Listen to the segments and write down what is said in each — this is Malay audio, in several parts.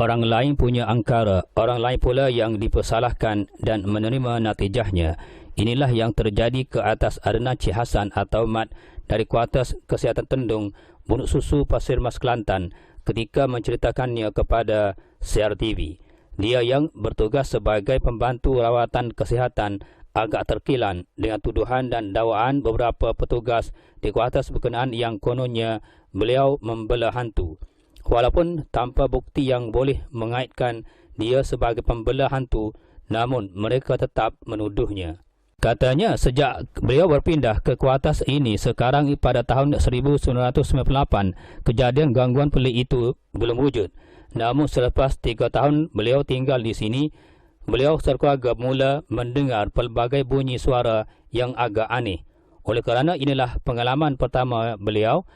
Orang lain punya angkara, orang lain pula yang dipersalahkan dan menerima natijahnya. Inilah yang terjadi ke atas Adnan Cik Hassan atau Mat dari Kuartus Kesihatan Tendung, Bunuk Susu, Pasir Mas, Kelantan ketika menceritakannya kepada CRTV. Dia yang bertugas sebagai pembantu rawatan kesihatan agak terkilan dengan tuduhan dan dakwaan beberapa petugas di Kuartus berkenaan yang kononnya beliau membela hantu. Walaupun tanpa bukti yang boleh mengaitkan dia sebagai pembela hantu, namun mereka tetap menuduhnya. Katanya sejak beliau berpindah ke Kuartus ini sekarang pada tahun 1998, kejadian gangguan pelik itu belum wujud. Namun selepas 3 tahun beliau tinggal di sini, beliau sekeluarga mula mendengar pelbagai bunyi suara yang agak aneh. Oleh kerana inilah pengalaman pertama beliau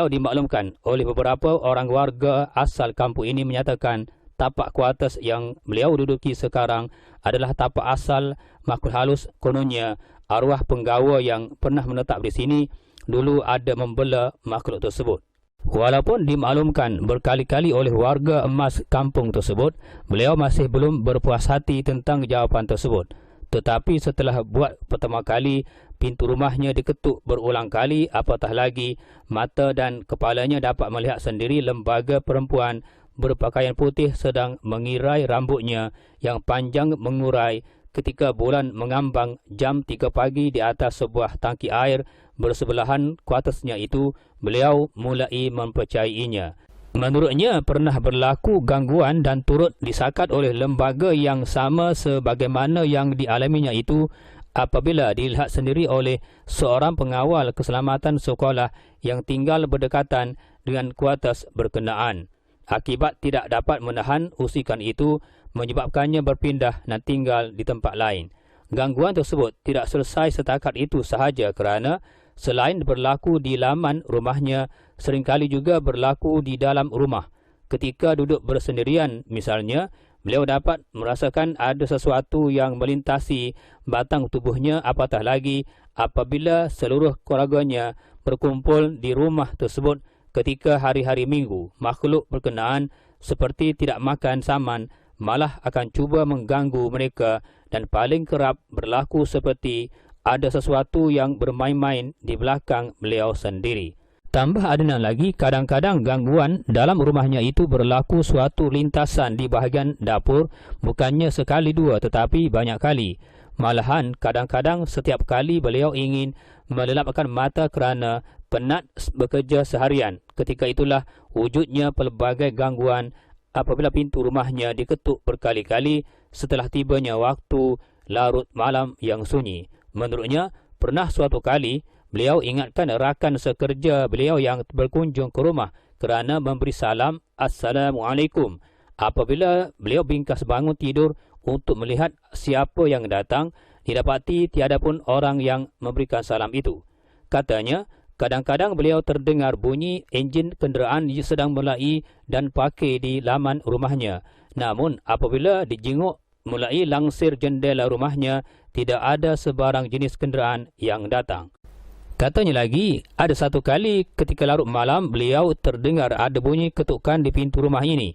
dimaklumkan oleh beberapa orang warga asal kampung ini menyatakan tapak Kuartus yang beliau duduki sekarang adalah tapak asal makhluk halus. Kononnya arwah penggawa yang pernah menetap di sini dulu ada membela makhluk tersebut. Walaupun dimaklumkan berkali-kali oleh warga emas kampung tersebut, beliau masih belum berpuas hati tentang jawapan tersebut. Tetapi setelah buat pertama kali, pintu rumahnya diketuk berulang kali, apatah lagi mata dan kepalanya dapat melihat sendiri lembaga perempuan berpakaian putih sedang mengirai rambutnya yang panjang mengurai ketika bulan mengambang jam 3 pagi di atas sebuah tangki air bersebelahan Kuartusnya itu. Beliau mulai mempercayainya. Menurutnya pernah berlaku gangguan dan turut disakat oleh lembaga yang sama sebagaimana yang dialaminya itu apabila dilihat sendiri oleh seorang pengawal keselamatan sekolah yang tinggal berdekatan dengan Kuartus berkenaan. Akibat tidak dapat menahan usikan itu menyebabkannya berpindah dan tinggal di tempat lain. Gangguan tersebut tidak selesai setakat itu sahaja kerana selain berlaku di laman rumahnya, seringkali juga berlaku di dalam rumah. Ketika duduk bersendirian misalnya, beliau dapat merasakan ada sesuatu yang melintasi batang tubuhnya, apatah lagi apabila seluruh keluarganya berkumpul di rumah tersebut ketika hari-hari minggu. Makhluk berkenaan seperti tidak makan saman malah akan cuba mengganggu mereka dan paling kerap berlaku seperti ada sesuatu yang bermain-main di belakang beliau sendiri. Tambah Adnan lagi, kadang-kadang gangguan dalam rumahnya itu berlaku suatu lintasan di bahagian dapur, bukannya sekali dua tetapi banyak kali. Malahan kadang-kadang setiap kali beliau ingin melelapkan mata kerana penat bekerja seharian. Ketika itulah wujudnya pelbagai gangguan apabila pintu rumahnya diketuk berkali-kali setelah tibanya waktu larut malam yang sunyi. Menurutnya, pernah suatu kali beliau ingatkan rakan sekerja beliau yang berkunjung ke rumah kerana memberi salam Assalamualaikum. Apabila beliau bingkas bangun tidur untuk melihat siapa yang datang, didapati tiada pun orang yang memberikan salam itu. Katanya, kadang-kadang beliau terdengar bunyi enjin kenderaan sedang melai dan pakai di laman rumahnya. Namun, apabila dijenguk mulai langsir jendela rumahnya, tidak ada sebarang jenis kenderaan yang datang. Katanya lagi, ada satu kali ketika larut malam, beliau terdengar ada bunyi ketukan di pintu rumah ini.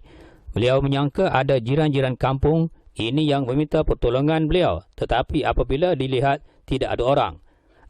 Beliau menyangka ada jiran-jiran kampung ini yang meminta pertolongan beliau. Tetapi apabila dilihat, tidak ada orang.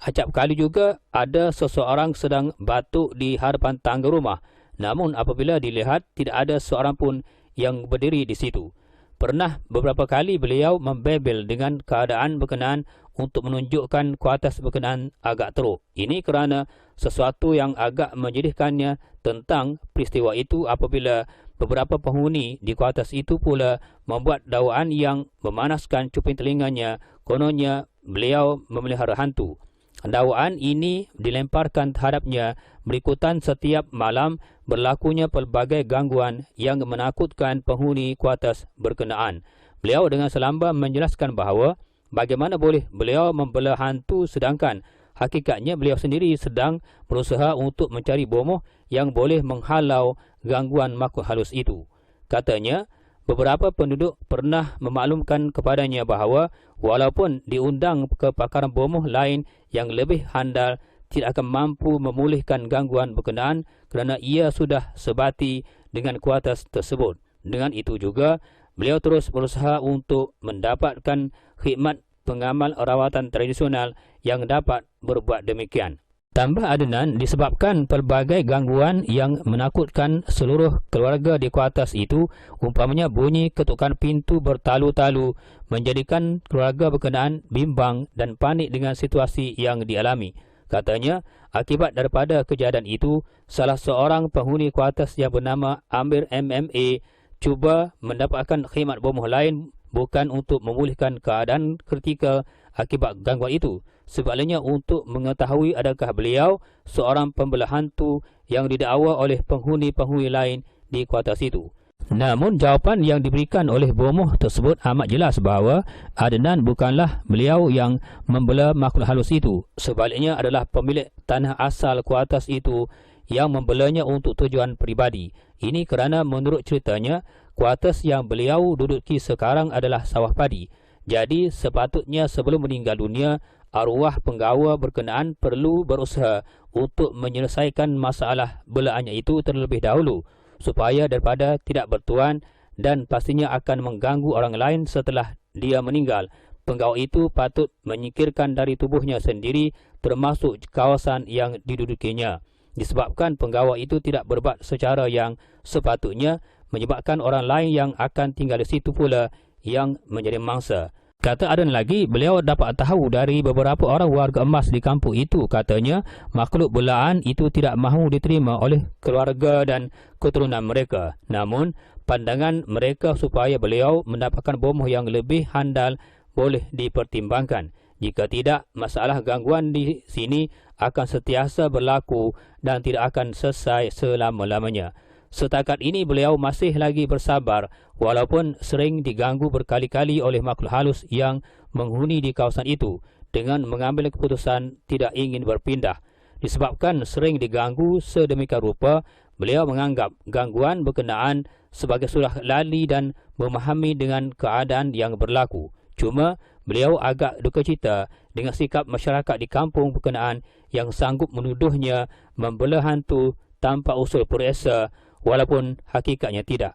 Acap kali juga ada seseorang sedang batuk di hadapan tangga rumah. Namun apabila dilihat, tidak ada seorang pun yang berdiri di situ. Pernah beberapa kali beliau membebel dengan keadaan berkenaan untuk menunjukkan Kuartus berkenaan agak teruk. Ini kerana sesuatu yang agak menyedihkannya tentang peristiwa itu apabila beberapa penghuni di Kuartus itu pula membuat dakwaan yang memanaskan cuping telinganya. Kononnya beliau memelihara hantu. Dakwaan ini dilemparkan terhadapnya berikutan setiap malam berlakunya pelbagai gangguan yang menakutkan penghuni Kuartus berkenaan. Beliau dengan selamba menjelaskan bahawa bagaimana boleh beliau membela hantu sedangkan hakikatnya beliau sendiri sedang berusaha untuk mencari bomoh yang boleh menghalau gangguan makhluk halus itu. Katanya, beberapa penduduk pernah memaklumkan kepadanya bahawa walaupun diundang ke pakaran bomoh lain yang lebih handal, tidak akan mampu memulihkan gangguan berkenaan kerana ia sudah sebati dengan kuartus tersebut. Dengan itu juga, beliau terus berusaha untuk mendapatkan khidmat pengamal rawatan tradisional yang dapat berbuat demikian. Tambah Adnan, disebabkan pelbagai gangguan yang menakutkan seluruh keluarga di kuartus itu, umpamanya bunyi ketukan pintu bertalu-talu, menjadikan keluarga berkenaan bimbang dan panik dengan situasi yang dialami. Katanya, akibat daripada kejadian itu, salah seorang penghuni kuartus yang bernama Amir MMA cuba mendapatkan khidmat bomoh lain bukan untuk memulihkan keadaan kritikal akibat gangguan itu, sebaliknya untuk mengetahui adakah beliau seorang pembela hantu yang didakwa oleh penghuni-penghuni lain di kuartus itu. Namun jawapan yang diberikan oleh bomoh tersebut amat jelas bahawa Adnan bukanlah beliau yang membela makhluk halus itu. Sebaliknya adalah pemilik tanah asal kuartus itu yang membelanya untuk tujuan peribadi. Ini kerana menurut ceritanya, kuartus yang beliau duduki sekarang adalah sawah padi. Jadi sepatutnya sebelum meninggal dunia, arwah penggawa berkenaan perlu berusaha untuk menyelesaikan masalah belaannya itu terlebih dahulu, supaya daripada tidak bertuan dan pastinya akan mengganggu orang lain setelah dia meninggal. Penggawa itu patut menyingkirkan dari tubuhnya sendiri termasuk kawasan yang didudukinya. Disebabkan penggawa itu tidak berbuat secara yang sepatutnya, menyebabkan orang lain yang akan tinggal di situ pula yang menjadi mangsa. Kata Adnan lagi, beliau dapat tahu dari beberapa orang warga emas di kampung itu, katanya makhluk belaan itu tidak mahu diterima oleh keluarga dan keturunan mereka. Namun, pandangan mereka supaya beliau mendapatkan bomoh yang lebih handal boleh dipertimbangkan. Jika tidak, masalah gangguan di sini akan sentiasa berlaku dan tidak akan selesai selama-lamanya. Setakat ini beliau masih lagi bersabar walaupun sering diganggu berkali-kali oleh makhluk halus yang menghuni di kawasan itu dengan mengambil keputusan tidak ingin berpindah. Disebabkan sering diganggu sedemikian rupa, beliau menganggap gangguan berkenaan sebagai sudah lali dan memahami dengan keadaan yang berlaku. Cuma beliau agak duka cita dengan sikap masyarakat di kampung berkenaan yang sanggup menuduhnya membela hantu tanpa usul periksa, walaupun hakikatnya tidak.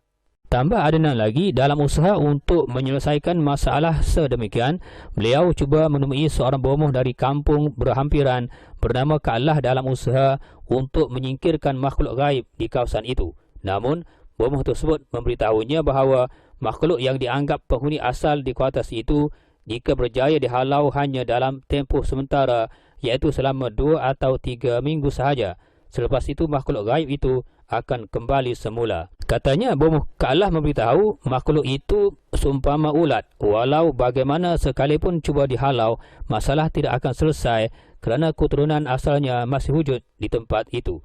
Tambah Adnan lagi, dalam usaha untuk menyelesaikan masalah sedemikian, beliau cuba menemui seorang bomoh dari kampung berhampiran bernama Kak Allah dalam usaha untuk menyingkirkan makhluk gaib di kawasan itu. Namun, bomoh tersebut memberitahunya bahawa makhluk yang dianggap penghuni asal di kuartus itu jika berjaya dihalau hanya dalam tempoh sementara, iaitu selama 2 atau 3 minggu sahaja. Selepas itu makhluk gaib itu akan kembali semula. Katanya bomoh Kak Allah memberitahu makhluk itu seumpama ulat. Walau bagaimana sekalipun cuba dihalau, masalah tidak akan selesai kerana keturunan asalnya masih wujud di tempat itu.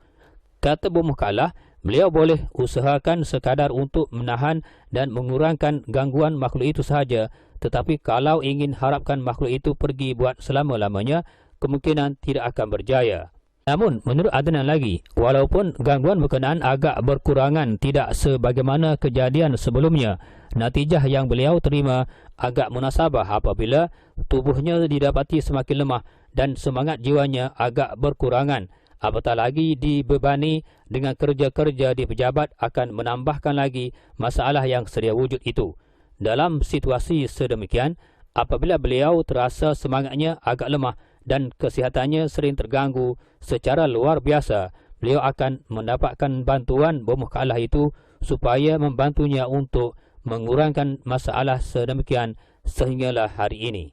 Kata bomoh Kak Allah, beliau boleh usahakan sekadar untuk menahan dan mengurangkan gangguan makhluk itu sahaja. Tetapi kalau ingin harapkan makhluk itu pergi buat selama-lamanya, kemungkinan tidak akan berjaya. Namun, menurut Adnan lagi, walaupun gangguan berkenaan agak berkurangan tidak sebagaimana kejadian sebelumnya, natijah yang beliau terima agak munasabah apabila tubuhnya didapati semakin lemah dan semangat jiwanya agak berkurangan. Apatah lagi dibebani dengan kerja-kerja di pejabat akan menambahkan lagi masalah yang sedia wujud itu. Dalam situasi sedemikian, apabila beliau terasa semangatnya agak lemah dan kesihatannya sering terganggu secara luar biasa, beliau akan mendapatkan bantuan bomoh Kak Allah itu supaya membantunya untuk mengurangkan masalah sedemikian sehinggalah hari ini.